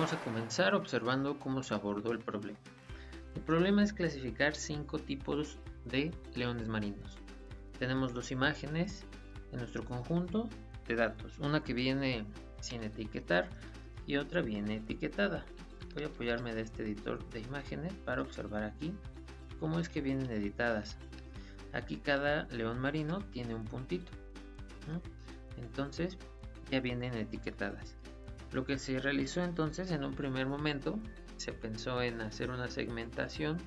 Vamos a comenzar observando cómo se abordó el problema. El problema es clasificar 5 tipos de leones marinos. Tenemos dos imágenes en nuestro conjunto de datos, una que viene sin etiquetar y otra viene etiquetada. Voy a apoyarme de este editor de imágenes para observar aquí cómo es que vienen editadas. Aquí cada león marino tiene un puntito, ¿no? Entonces ya vienen etiquetadas. Lo que se realizó entonces en un primer momento, se pensó en hacer una segmentación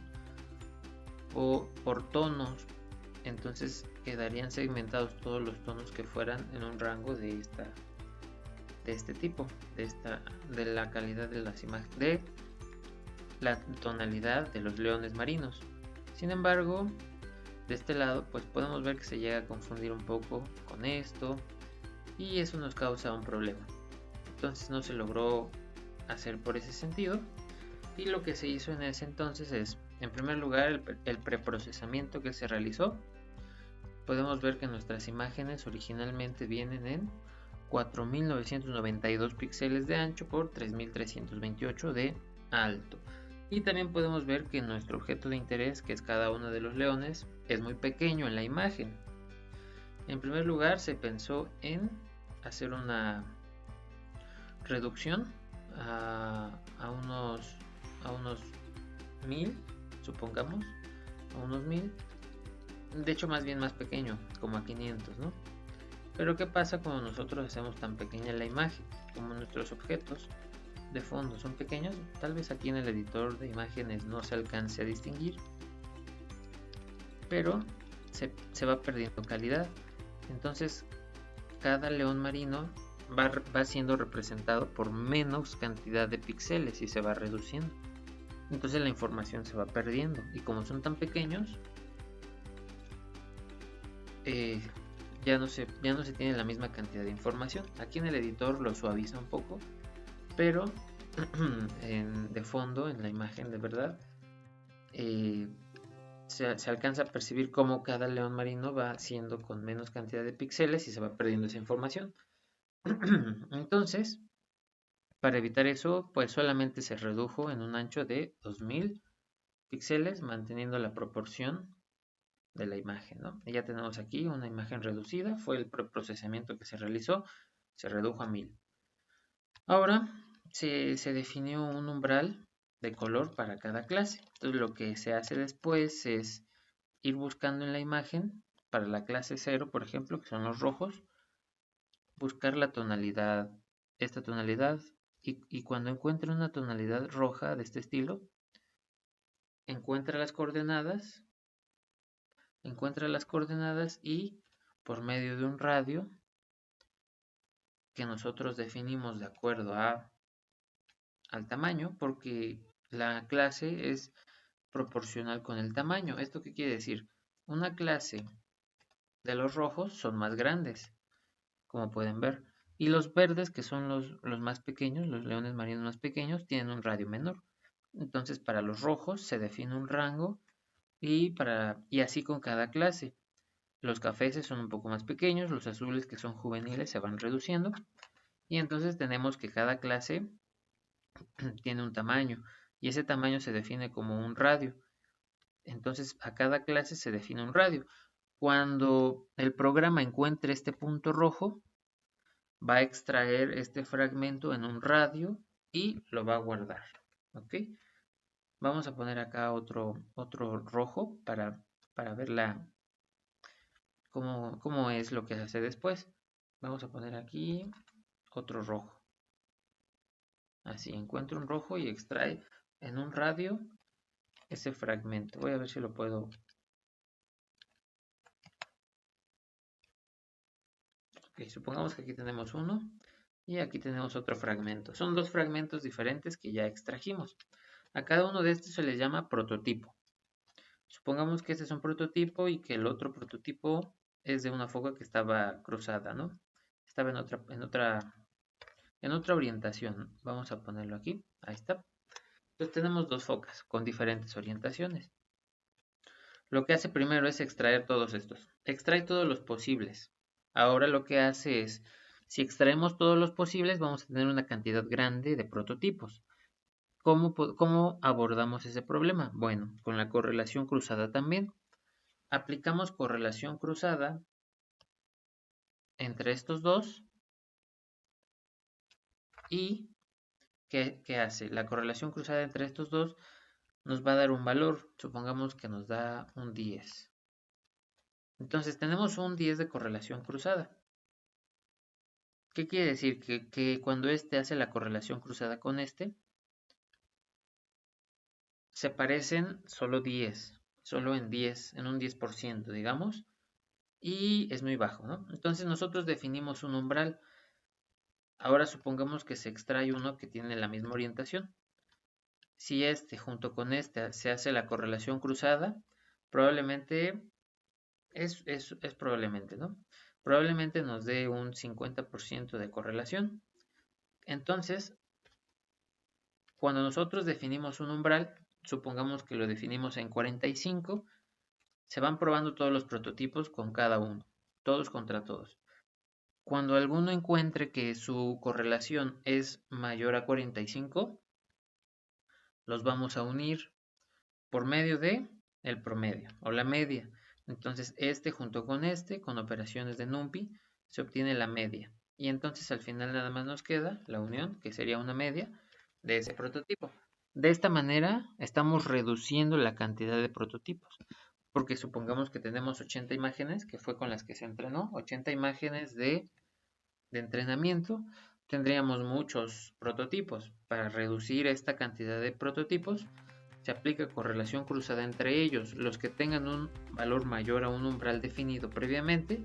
o por tonos. Entonces quedarían segmentados todos los tonos que fueran en un rango de este tipo, de la calidad de las imágenes, de la tonalidad de los leones marinos. Sin embargo, de este lado pues podemos ver que se llega a confundir un poco con esto y eso nos causa un problema. Entonces no se logró hacer por ese sentido, y lo que se hizo en ese entonces es, en primer lugar, el preprocesamiento que se realizó. Podemos ver que nuestras imágenes originalmente vienen en 4992 píxeles de ancho por 3328 de alto, y también podemos ver que nuestro objeto de interés, que es cada uno de los leones, es muy pequeño en la imagen. En primer lugar, se pensó en hacer una reducción a unos 1000, supongamos, a unos 1000, de hecho más bien más pequeño, como a 500, ¿no? Pero ¿qué pasa cuando nosotros hacemos tan pequeña la imagen? Como nuestros objetos de fondo son pequeños, tal vez aquí en el editor de imágenes no se alcance a distinguir, pero se va perdiendo calidad. Entonces cada león marino va siendo representado por menos cantidad de píxeles y se va reduciendo. Entonces la información se va perdiendo, y como son tan pequeños, ya no se tiene la misma cantidad de información. Aquí en el editor lo suaviza un poco, pero de fondo, en la imagen de verdad, se alcanza a percibir cómo cada león marino va siendo con menos cantidad de píxeles y se va perdiendo esa información. Entonces, para evitar eso, pues solamente se redujo en un ancho de 2000 píxeles, manteniendo la proporción de la imagen, ¿no? Y ya tenemos aquí una imagen reducida, fue el preprocesamiento que se realizó, se redujo a 1000. Ahora se definió un umbral de color para cada clase. Entonces lo que se hace después es ir buscando en la imagen, para la clase 0, por ejemplo, que son los rojos, buscar la tonalidad, esta tonalidad, y cuando encuentre una tonalidad roja de este estilo, encuentra las coordenadas y por medio de un radio que nosotros definimos de acuerdo al tamaño, porque la clase es proporcional con el tamaño. ¿Esto qué quiere decir? Una clase de los rojos son más grandes, como pueden ver, y los verdes, que son los más pequeños, los leones marinos más pequeños, tienen un radio menor. Entonces para los rojos se define un rango, y así con cada clase. Los cafeses son un poco más pequeños, los azules, que son juveniles, se van reduciendo, y entonces tenemos que cada clase tiene un tamaño, y ese tamaño se define como un radio. Entonces a cada clase se define un radio. Cuando el programa encuentre este punto rojo, va a extraer este fragmento en un radio y lo va a guardar. ¿Ok? Vamos a poner acá otro rojo para ver cómo es lo que se hace después. Vamos a poner aquí otro rojo. Así, encuentro un rojo y extrae en un radio ese fragmento. Voy a ver si lo puedo. Ok, supongamos que aquí tenemos uno y aquí tenemos otro fragmento. Son dos fragmentos diferentes que ya extrajimos. A cada uno de estos se les llama prototipo. Supongamos que este es un prototipo y que el otro prototipo es de una foca que estaba cruzada, ¿no? Estaba en otra orientación. Vamos a ponerlo aquí. Ahí está. Entonces tenemos dos focas con diferentes orientaciones. Lo que hace primero es extraer todos estos. Extrae todos los posibles. Ahora lo que hace es, si extraemos todos los posibles, vamos a tener una cantidad grande de prototipos. ¿Cómo abordamos ese problema? Bueno, con la correlación cruzada también. Aplicamos correlación cruzada entre estos dos y ¿qué hace? La correlación cruzada entre estos dos nos va a dar un valor. Supongamos que nos da un 10. Entonces tenemos un 10 de correlación cruzada. ¿Qué quiere decir? Que cuando este hace la correlación cruzada con este, se parecen solo 10, solo en 10, en un 10%, digamos, y es muy bajo, ¿no? Entonces nosotros definimos un umbral. Ahora supongamos que se extrae uno que tiene la misma orientación. Si este junto con este se hace la correlación cruzada, probablemente, es probablemente, ¿no? Probablemente nos dé un 50% de correlación. Entonces, cuando nosotros definimos un umbral, supongamos que lo definimos en 45, se van probando todos los prototipos con cada uno, todos contra todos. Cuando alguno encuentre que su correlación es mayor a 45, los vamos a unir por medio de el promedio o la media. Entonces este junto con este, con operaciones de NumPy, se obtiene la media. Y entonces al final nada más nos queda la unión, que sería una media de ese prototipo. De esta manera estamos reduciendo la cantidad de prototipos. Porque supongamos que tenemos 80 imágenes, que fue con las que se entrenó, 80 imágenes de entrenamiento, tendríamos muchos prototipos. Para reducir esta cantidad de prototipos, se aplica correlación cruzada entre ellos. Los que tengan un valor mayor a un umbral definido previamente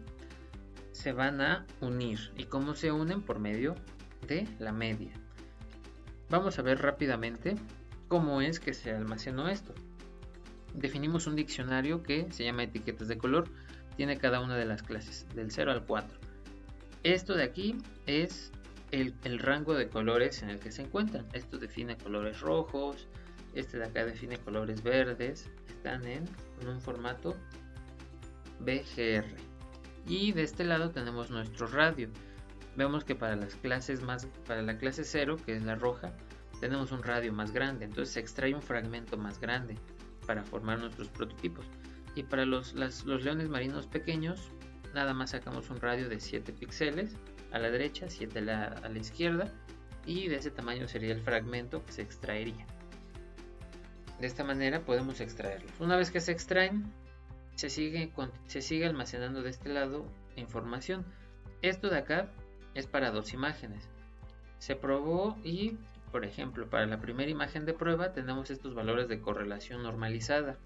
se van a unir. ¿Y cómo se unen? Por medio de la media. Vamos a ver rápidamente cómo es que se almacenó esto. Definimos un diccionario que se llama etiquetas de color. Tiene cada una de las clases, del 0 al 4. Esto de aquí es el rango de colores en el que se encuentran. Esto define colores rojos, este de acá define colores verdes. Están en un formato BGR. Y de este lado tenemos nuestro radio. Vemos que para las clases para la clase 0, que es la roja, tenemos un radio más grande. Entonces se extrae un fragmento más grande para formar nuestros prototipos. Y para los leones marinos pequeños, nada más sacamos un radio de 7 píxeles a la derecha, 7 a la izquierda, y de ese tamaño sería el fragmento que se extraería. De esta manera podemos extraerlos. Una vez que se extraen, se sigue almacenando de este lado información. Esto de acá es para dos imágenes. Se probó y, por ejemplo, para la primera imagen de prueba tenemos estos valores de correlación normalizada.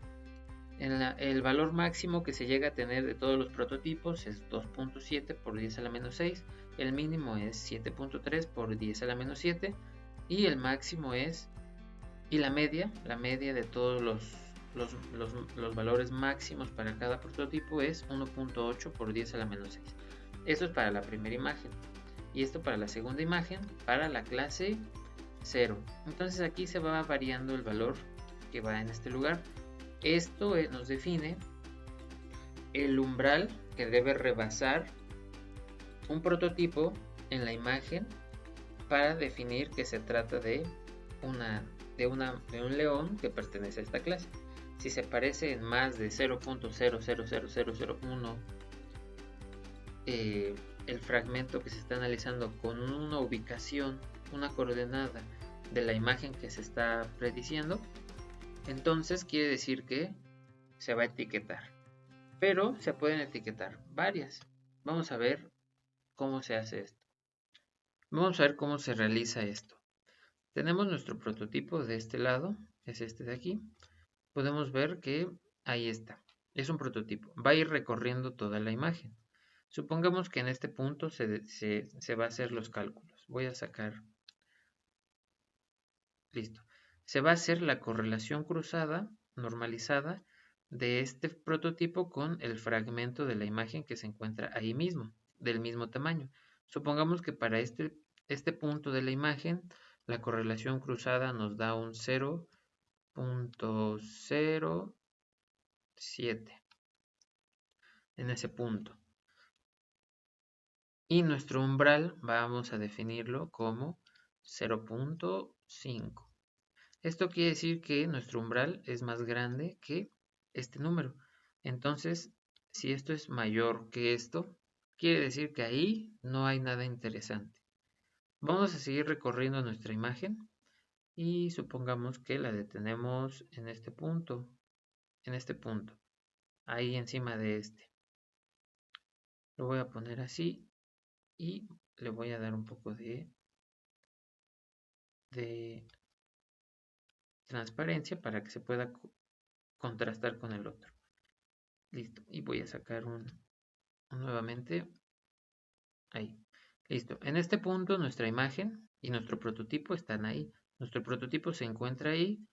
El valor máximo que se llega a tener de todos los prototipos es 2.7 por 10 a la menos 6, el mínimo es 7.3 por 10 a la menos 7 y el máximo es, y la media de todos los valores máximos para cada prototipo es 1.8 por 10 a la menos 6. Esto es para la primera imagen y esto para la segunda imagen, para la clase 0. Entonces aquí se va variando el valor que va en este lugar. Esto nos define el umbral que debe rebasar un prototipo en la imagen para definir que se trata de un león que pertenece a esta clase. Si se parece en más de 0.000001 el fragmento que se está analizando con una ubicación, una coordenada de la imagen que se está prediciendo, entonces quiere decir que se va a etiquetar. Pero se pueden etiquetar varias. Vamos a ver cómo se hace esto. Vamos a ver cómo se realiza esto. Tenemos nuestro prototipo de este lado, es este de aquí. Podemos ver que ahí está. Es un prototipo. Va a ir recorriendo toda la imagen. Supongamos que en este punto se va a hacer los cálculos. Voy a sacar. Listo. Se va a hacer la correlación cruzada, normalizada, de este prototipo con el fragmento de la imagen que se encuentra ahí mismo, del mismo tamaño. Supongamos que para este punto de la imagen, la correlación cruzada nos da un 0.07 en ese punto. Y nuestro umbral vamos a definirlo como 0.5. Esto quiere decir que nuestro umbral es más grande que este número. Entonces, si esto es mayor que esto, quiere decir que ahí no hay nada interesante. Vamos a seguir recorriendo nuestra imagen y supongamos que la detenemos en este punto, ahí encima de este. Lo voy a poner así y le voy a dar un poco de transparencia para que se pueda contrastar con el otro. Listo. Y voy a sacar nuevamente ahí. Listo. En este punto nuestra imagen y nuestro prototipo están ahí. Nuestro prototipo se encuentra ahí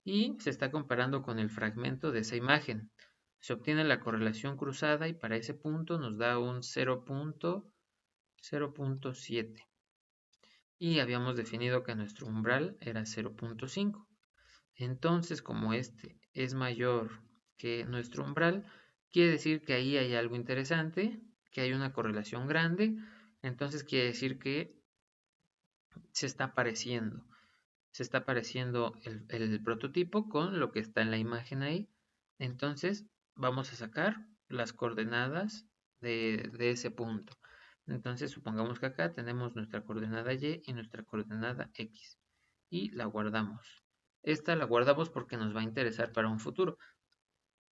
y se está comparando con el fragmento de esa imagen. Se obtiene la correlación cruzada y para ese punto nos da un 0.7. Y habíamos definido que nuestro umbral era 0.5. Entonces, como este es mayor que nuestro umbral, quiere decir que ahí hay algo interesante, que hay una correlación grande, entonces quiere decir que se está pareciendo. Se está pareciendo el prototipo con lo que está en la imagen ahí. Entonces, vamos a sacar las coordenadas de ese punto. Entonces, supongamos que acá tenemos nuestra coordenada Y y nuestra coordenada X. Y la guardamos. Esta la guardamos porque nos va a interesar para un futuro.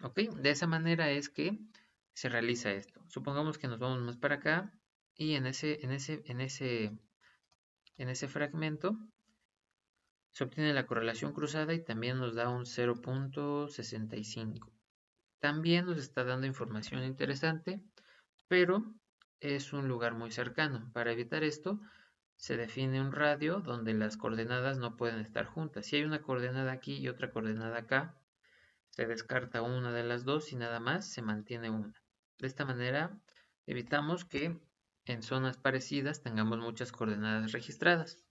¿Ok? De esa manera es que se realiza esto. Supongamos que nos vamos más para acá y en ese fragmento se obtiene la correlación cruzada y también nos da un 0.65. También nos está dando información interesante, pero es un lugar muy cercano. Para evitar esto, se define un radio donde las coordenadas no pueden estar juntas. Si hay una coordenada aquí y otra coordenada acá, se descarta una de las dos y nada más se mantiene una. De esta manera evitamos que en zonas parecidas tengamos muchas coordenadas registradas.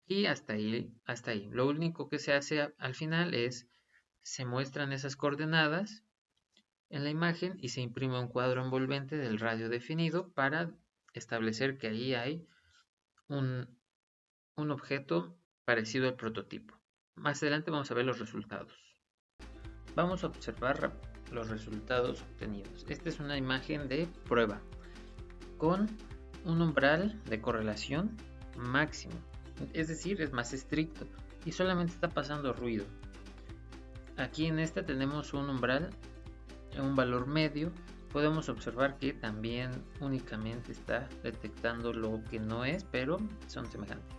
Y hasta ahí, hasta ahí. Lo único que se hace al final es, se muestran esas coordenadas en la imagen y se imprime un cuadro envolvente del radio definido para establecer que ahí hay un objeto parecido al prototipo. Más adelante vamos a ver los resultados. Vamos a observar los resultados obtenidos. Esta es una imagen de prueba con un umbral de correlación máximo, es decir, es más estricto y solamente está pasando ruido. Aquí en esta tenemos un umbral, un valor medio. Podemos observar que también únicamente está detectando lo que no es, pero son semejantes.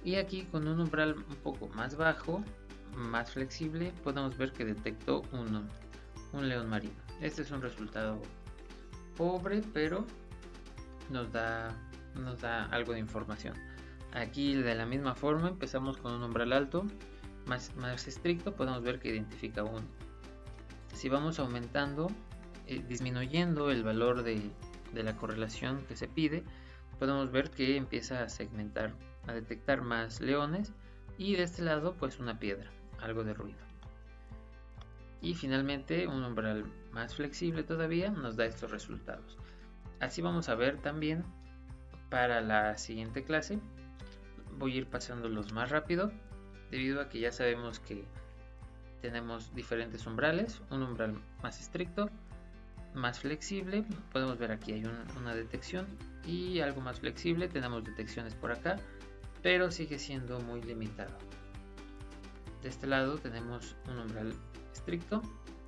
Y aquí con un umbral un poco más bajo, más flexible, podemos ver que detectó un león marino. Este es un resultado pobre, pero nos da algo de información. Aquí de la misma forma empezamos con un umbral alto, más estricto, podemos ver que identifica uno. Si vamos aumentando, disminuyendo el valor de la correlación que se pide, podemos ver que empieza a segmentar, a detectar más leones y de este lado pues una piedra, algo de ruido. Y finalmente un umbral más flexible todavía nos da estos resultados. Así vamos a ver también para la siguiente clase. Voy a ir pasándolos más rápido debido a que ya sabemos que tenemos diferentes umbrales, un umbral más estricto, más flexible, podemos ver aquí hay una detección y algo más flexible, tenemos detecciones por acá, pero sigue siendo muy limitado. De este lado tenemos un umbral estricto,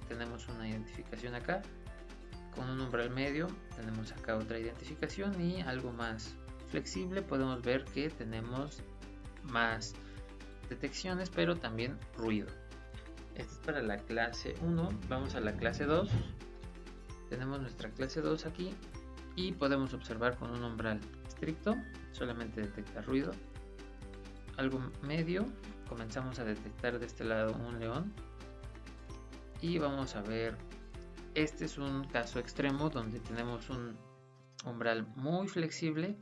tenemos una identificación acá, con un umbral medio tenemos acá otra identificación y algo más flexible podemos ver que tenemos más detecciones pero también ruido. Esto es para la clase 1, vamos a la clase 2. Tenemos nuestra clase 2 aquí y podemos observar con un umbral estricto, solamente detecta ruido. Algo medio, comenzamos a detectar de este lado un león. Y vamos a ver, este es un caso extremo donde tenemos un umbral muy flexible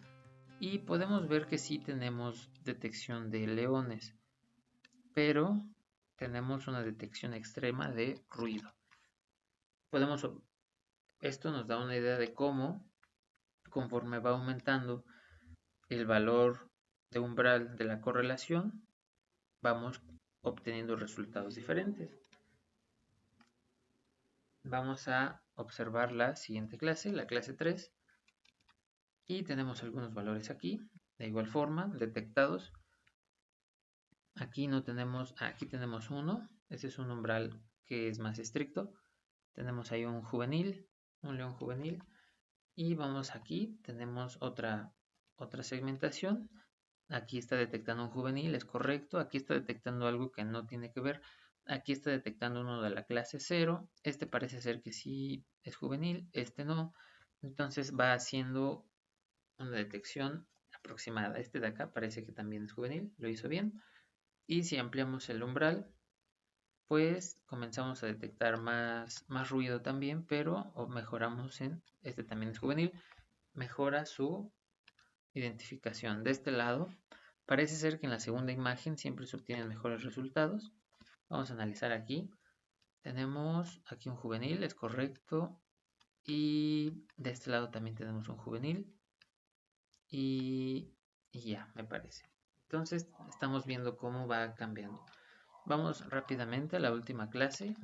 y podemos ver que sí tenemos detección de leones, pero tenemos una detección extrema de ruido. Esto nos da una idea de cómo, conforme va aumentando el valor de umbral de la correlación, vamos obteniendo resultados diferentes. Vamos a observar la siguiente clase, la clase 3, y tenemos algunos valores aquí, de igual forma, detectados. Aquí no tenemos, aquí tenemos 1, ese es un umbral que es más estricto. Tenemos ahí un juvenil, un león juvenil, y vamos aquí, tenemos otra segmentación. Aquí está detectando un juvenil, es correcto. Aquí está detectando algo que no tiene que ver. Aquí está detectando uno de la clase 0. Este parece ser que sí es juvenil, este no. Entonces va haciendo una detección aproximada. Este de acá parece que también es juvenil, lo hizo bien. Y si ampliamos el umbral, pues comenzamos a detectar más ruido también, pero mejoramos en, este también es juvenil, mejora su identificación. De este lado, parece ser que en la segunda imagen siempre se obtienen mejores resultados. Vamos a analizar aquí. Tenemos aquí un juvenil, es correcto. Y de este lado también tenemos un juvenil. Y ya, me parece. Entonces estamos viendo cómo va cambiando. Vamos rápidamente a la última clase.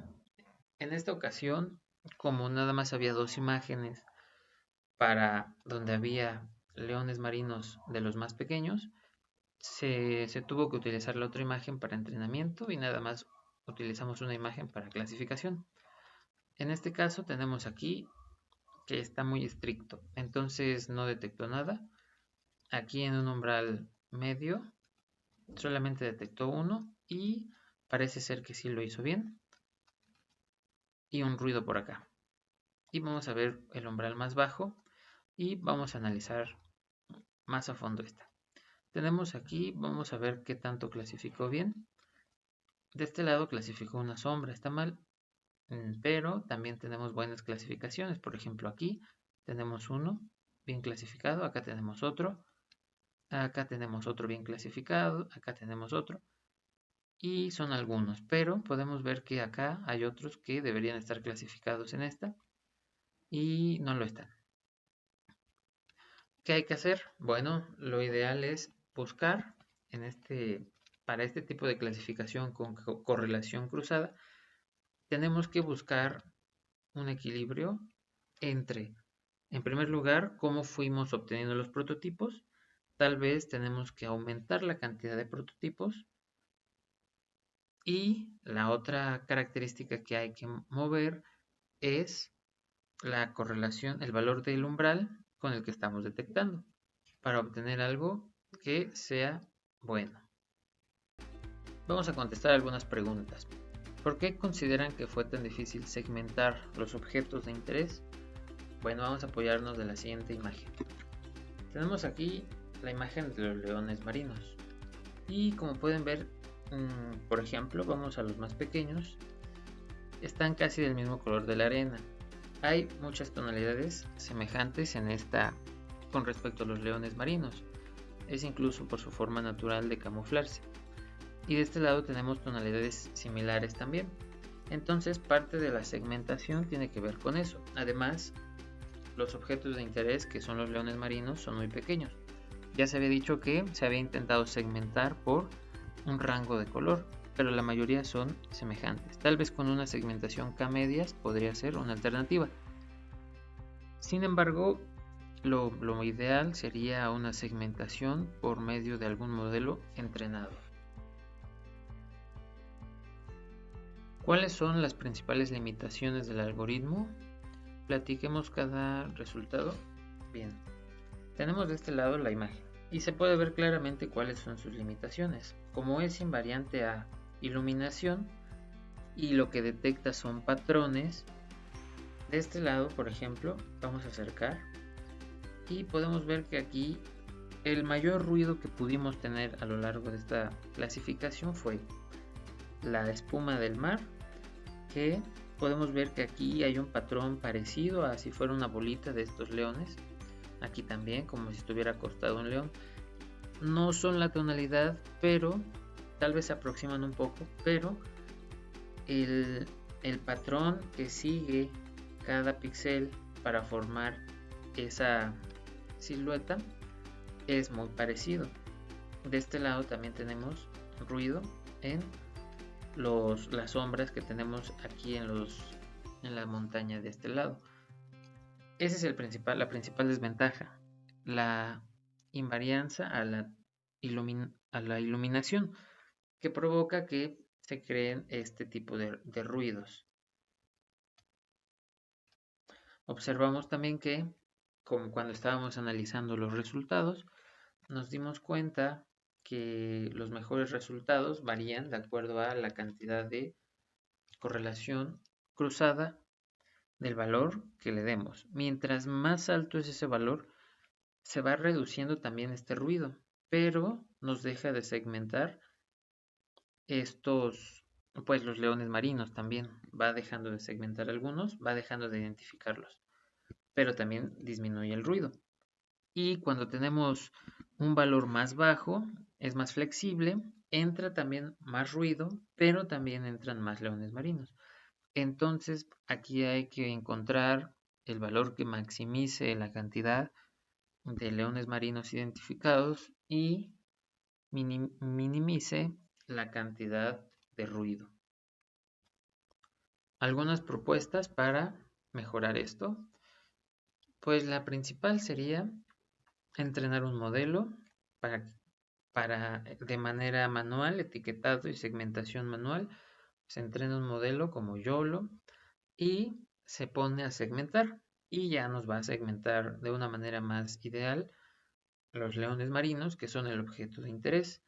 En esta ocasión, como nada más había 2 imágenes para donde había leones marinos de los más pequeños, se tuvo que utilizar la otra imagen para entrenamiento y nada más utilizamos una imagen para clasificación. En este caso tenemos aquí que está muy estricto, entonces no detectó nada. Aquí en un umbral medio solamente detectó 1 y parece ser que sí lo hizo bien. Y un ruido por acá. Y vamos a ver el umbral más bajo y vamos a analizar más a fondo esta. Tenemos aquí, vamos a ver qué tanto clasificó bien. De este lado clasificó una sombra, está mal, pero también tenemos buenas clasificaciones. Por ejemplo, aquí tenemos uno bien clasificado, acá tenemos otro bien clasificado, acá tenemos otro. Y son algunos, pero podemos ver que acá hay otros que deberían estar clasificados en esta y no lo están. ¿Qué hay que hacer? Bueno, lo ideal es buscar para este tipo de clasificación con correlación cruzada, tenemos que buscar un equilibrio entre, en primer lugar, cómo fuimos obteniendo los prototipos. Tal vez tenemos que aumentar la cantidad de prototipos. Y la otra característica que hay que mover es la correlación, el valor del umbral con el que estamos detectando, para obtener algo que sea bueno. Vamos a contestar algunas preguntas. ¿Por qué consideran que fue tan difícil segmentar los objetos de interés? Bueno, vamos a apoyarnos de la siguiente imagen. Tenemos aquí la imagen de los leones marinos. Y como pueden ver, por ejemplo, vamos a los más pequeños. Están casi del mismo color de la arena. Hay muchas tonalidades semejantes en esta con respecto a los leones marinos. Es incluso por su forma natural de camuflarse. Y de este lado tenemos tonalidades similares también. Entonces parte de la segmentación tiene que ver con eso. Además, los objetos de interés, que son los leones marinos, son muy pequeños. Ya se había dicho que se había intentado segmentar por un rango de color, pero la mayoría son semejantes. Tal vez con una segmentación K-medias podría ser una alternativa. Sin embargo, lo ideal sería una segmentación por medio de algún modelo entrenado. ¿Cuáles son las principales limitaciones del algoritmo? Platiquemos cada resultado. Bien, tenemos de este lado la imagen y se puede ver claramente cuáles son sus limitaciones. Como es invariante a iluminación y lo que detecta son patrones, de este lado, por ejemplo, vamos a acercar y podemos ver que aquí el mayor ruido que pudimos tener a lo largo de esta clasificación fue la espuma del mar, que podemos ver que aquí hay un patrón parecido a si fuera una bolita de estos leones. Aquí también, como si estuviera acostado un león. No son la tonalidad, pero tal vez se aproximan un poco, pero el patrón que sigue cada píxel para formar esa silueta es muy parecido. De este lado también tenemos ruido en las sombras que tenemos aquí en la montaña de este lado. Esa es la principal desventaja, la invarianza a la iluminación, que provoca que se creen este tipo de ruidos. Observamos también que, como cuando estábamos analizando los resultados, nos dimos cuenta que los mejores resultados varían de acuerdo a la cantidad de correlación cruzada del valor que le demos. Mientras más alto es ese valor, se va reduciendo también este ruido, pero nos deja de segmentar estos, pues los leones marinos también. Va dejando de segmentar algunos, va dejando de identificarlos, pero también disminuye el ruido. Y cuando tenemos un valor más bajo, es más flexible, entra también más ruido, pero también entran más leones marinos. Entonces, aquí hay que encontrar el valor que maximice la cantidad de leones marinos identificados y minimice la cantidad de ruido. Algunas propuestas para mejorar esto, pues la principal sería entrenar un modelo para de manera manual, etiquetado y segmentación manual. Se entrena un modelo como YOLO y se pone a segmentar y ya nos va a segmentar de una manera más ideal los leones marinos, que son el objeto de interés.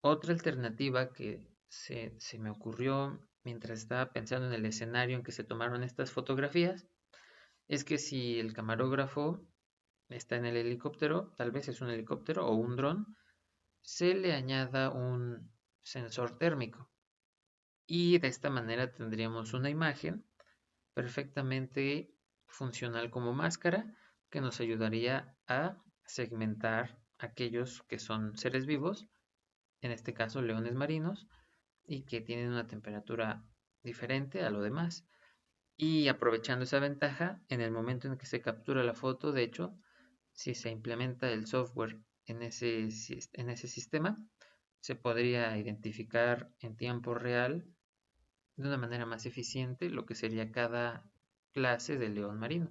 Otra alternativa que se me ocurrió mientras estaba pensando en el escenario en que se tomaron estas fotografías es que si el camarógrafo está en el helicóptero, tal vez es un helicóptero o un dron, se le añada un sensor térmico y de esta manera tendríamos una imagen perfectamente funcional como máscara que nos ayudaría a segmentar aquellos que son seres vivos, en este caso leones marinos, y que tienen una temperatura diferente a lo demás. Y aprovechando esa ventaja, en el momento en que se captura la foto, de hecho, si se implementa el software en ese sistema, se podría identificar en tiempo real de una manera más eficiente lo que sería cada clase de león marino.